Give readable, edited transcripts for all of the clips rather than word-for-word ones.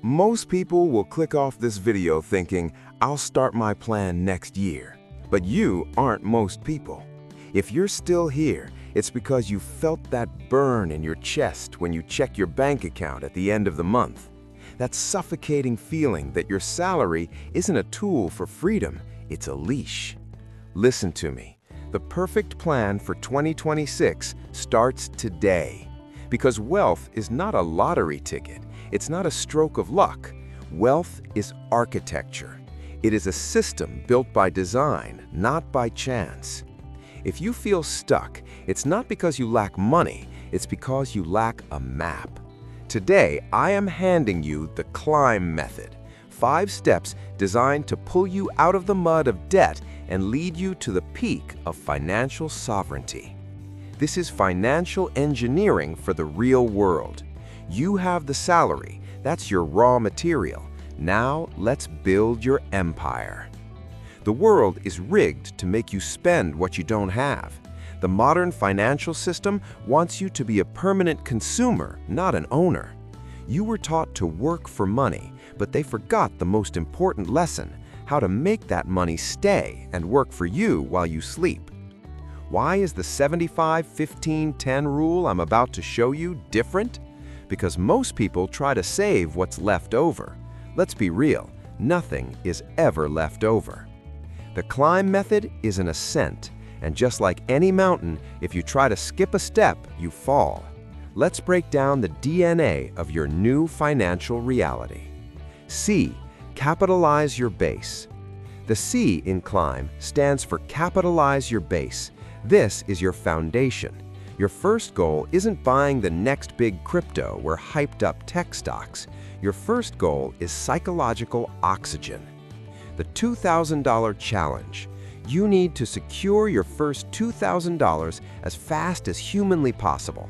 Most people will click off this video thinking, I'll start my plan next year. But you aren't most people. If you're still here, it's because you felt that burn in your chest when you check your bank account at the end of the month. That suffocating feeling that your salary isn't a tool for freedom, it's a leash. Listen to me. The perfect plan for 2026 starts today. Because wealth is not a lottery ticket. It's not a stroke of luck. Wealth is architecture. It is a system built by design, not by chance. If you feel stuck, it's not because you lack money, it's because you lack a map. Today, I am handing you the climb method. 5 steps designed to pull you out of the mud of debt and lead you to the peak of financial sovereignty. This is financial engineering for the real world. You have the salary, that's your raw material. Now let's build your empire. The world is rigged to make you spend what you don't have. The modern financial system wants you to be a permanent consumer, not an owner. You were taught to work for money, but they forgot the most important lesson, how to make that money stay and work for you while you sleep. Why is the 75-15-10 rule I'm about to show you different? Because most people try to save what's left over. Let's be real, nothing is ever left over. The climb method is an ascent, and just like any mountain, if you try to skip a step, you fall. Let's break down the DNA of your new financial reality. C. Capitalize your base. The C in climb stands for capitalize your base. This is your foundation. Your first goal isn't buying the next big crypto or hyped-up tech stocks. Your first goal is psychological oxygen. The $2,000 challenge. You need to secure your first $2,000 as fast as humanly possible.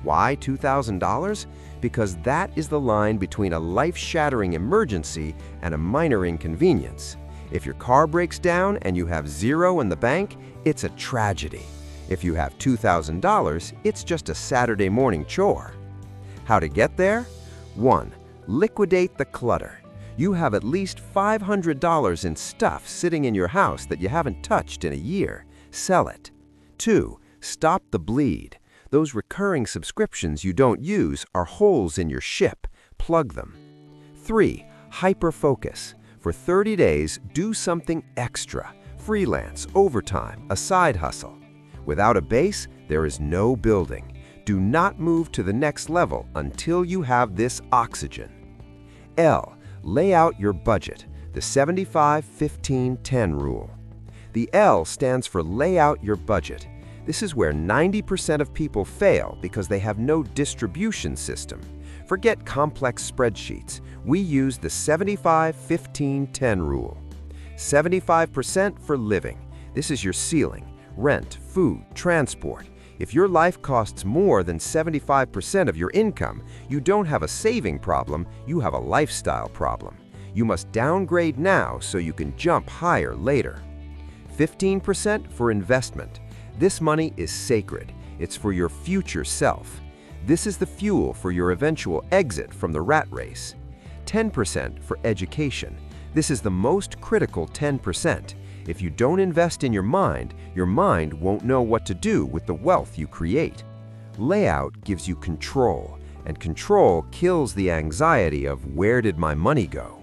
Why $2,000? Because that is the line between a life-shattering emergency and a minor inconvenience. If your car breaks down and you have $0 in the bank, it's a tragedy. If you have $2,000, it's just a Saturday morning chore. How to get there? 1. Liquidate the clutter. You have at least $500 in stuff sitting in your house that you haven't touched in a year. Sell it. 2. Stop the bleed. Those recurring subscriptions you don't use are holes in your ship. Plug them. 3. Hyper-focus. For 30 days, do something extra. Freelance, overtime, a side hustle. Without a base, there is no building. Do not move to the next level until you have this oxygen. L. Lay out your budget, the 75-15-10 rule. The L stands for lay out your budget. This is where 90% of people fail because they have no distribution system. Forget complex spreadsheets. We use the 75-15-10 rule. 75% for living. This is your ceiling. Rent, food, transport. If your life costs more than 75% of your income, you don't have a saving problem, you have a lifestyle problem. You must downgrade now so you can jump higher later. 15% for investment. This money is sacred. It's for your future self. This is the fuel for your eventual exit from the rat race. 10% for education. This is the most critical 10%. If you don't invest in your mind won't know what to do with the wealth you create. Layout gives you control, and control kills the anxiety of where did my money go?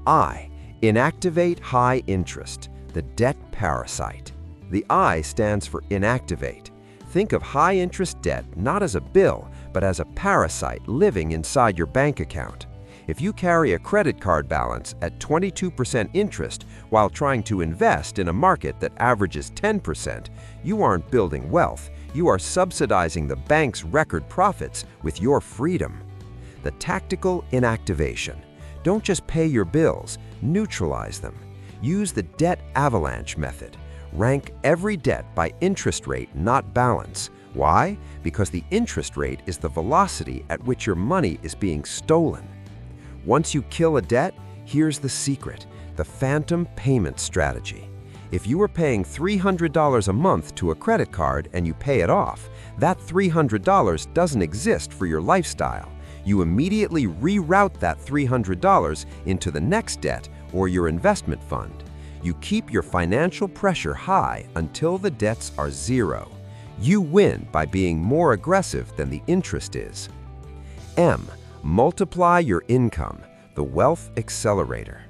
I. Inactivate high interest, the debt parasite. The I stands for inactivate. Think of high interest debt not as a bill, but as a parasite living inside your bank account. If you carry a credit card balance at 22% interest while trying to invest in a market that averages 10%, you aren't building wealth. You are subsidizing the bank's record profits with your freedom. The tactical inactivation. Don't just pay your bills, neutralize them. Use the debt avalanche method. Rank every debt by interest rate, not balance. Why? Because the interest rate is the velocity at which your money is being stolen. Once you kill a debt, here's the secret, the phantom payment strategy. If you are paying $300 a month to a credit card and you pay it off, that $300 doesn't exist for your lifestyle. You immediately reroute that $300 into the next debt or your investment fund. You keep your financial pressure high until the debts are zero. You win by being more aggressive than the interest is. M. Multiply your income, the wealth accelerator.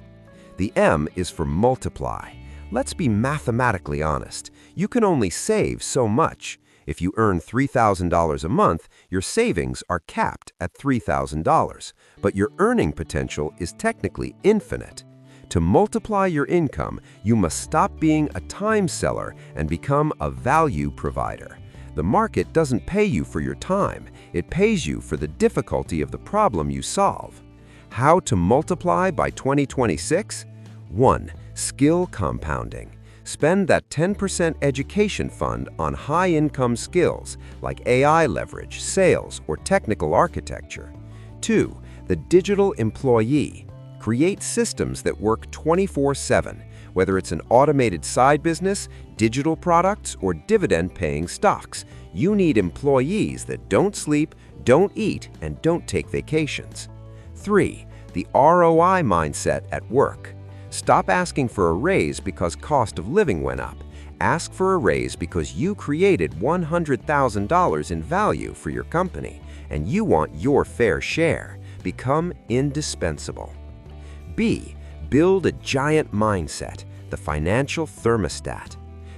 The M is for multiply. Let's be mathematically honest. You can only save so much. If you earn $3,000 a month, your savings are capped at $3,000, but your earning potential is technically infinite. To multiply your income, you must stop being a time seller and become a value provider. The market doesn't pay you for your time, it pays you for the difficulty of the problem you solve. How to multiply by 2026? 1. Skill compounding. Spend that 10% education fund on high-income skills like AI leverage, sales, or technical architecture. 2. The digital employee. Create systems that work 24/7, whether it's an automated side business, digital products, or dividend-paying stocks. You need employees that don't sleep, don't eat, and don't take vacations. 3. The ROI mindset at work. Stop asking for a raise because cost of living went up. Ask for a raise because you created $100,000 in value for your company, and you want your fair share. Become indispensable. B. Build a giant mindset, the financial thermostat.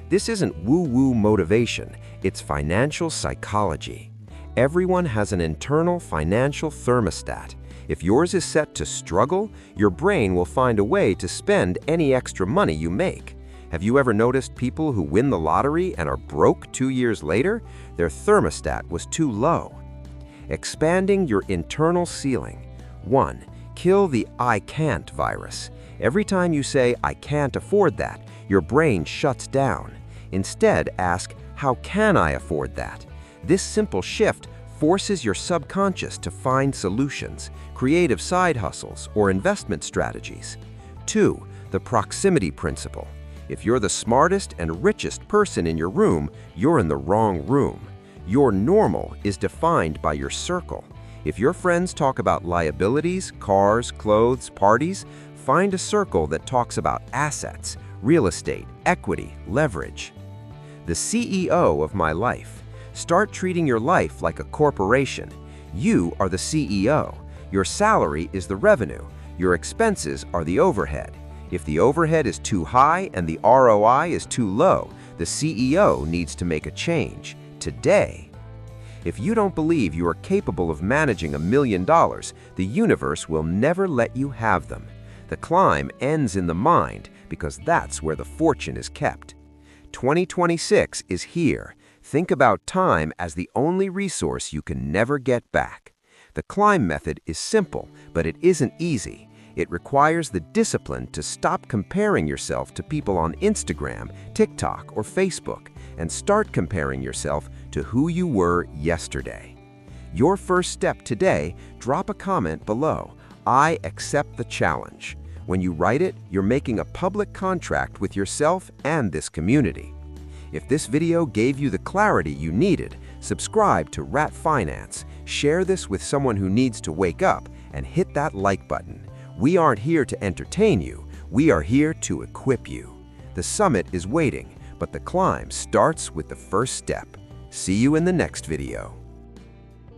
This isn't woo-woo motivation, it's financial psychology. Everyone has an internal financial thermostat. If yours is set to struggle, your brain will find a way to spend any extra money you make. Have you ever noticed people who win the lottery and are broke 2 years later? Their thermostat was too low. Expanding your internal ceiling. 1. Kill the "I can't" virus. Every time you say, "I can't afford that," your brain shuts down. Instead, ask, "How can I afford that?" This simple shift forces your subconscious to find solutions, creative side hustles, or investment strategies. 2. The proximity principle. If you're the smartest and richest person in your room, you're in the wrong room. Your normal is defined by your circle. If your friends talk about liabilities, cars, clothes, parties, find a circle that talks about assets, real estate, equity, leverage. The CEO of my life. Start treating your life like a corporation. You are the CEO. Your salary is the revenue. Your expenses are the overhead. If the overhead is too high and the ROI is too low, the CEO needs to make a change today. If you don't believe you are capable of managing $1 million, the universe will never let you have them. The climb ends in the mind because that's where the fortune is kept. 2026 is here. Think about time as the only resource you can never get back. The climb method is simple, but it isn't easy. It requires the discipline to stop comparing yourself to people on Instagram, TikTok, or Facebook, and start comparing yourself to who you were yesterday. Your first step today, drop a comment below. I accept the challenge. When you write it, you're making a public contract with yourself and this community. If this video gave you the clarity you needed, subscribe to Rat Finance, share this with someone who needs to wake up, and hit that like button. We aren't here to entertain you, we are here to equip you. The summit is waiting, but the climb starts with the first step. See you in the next video.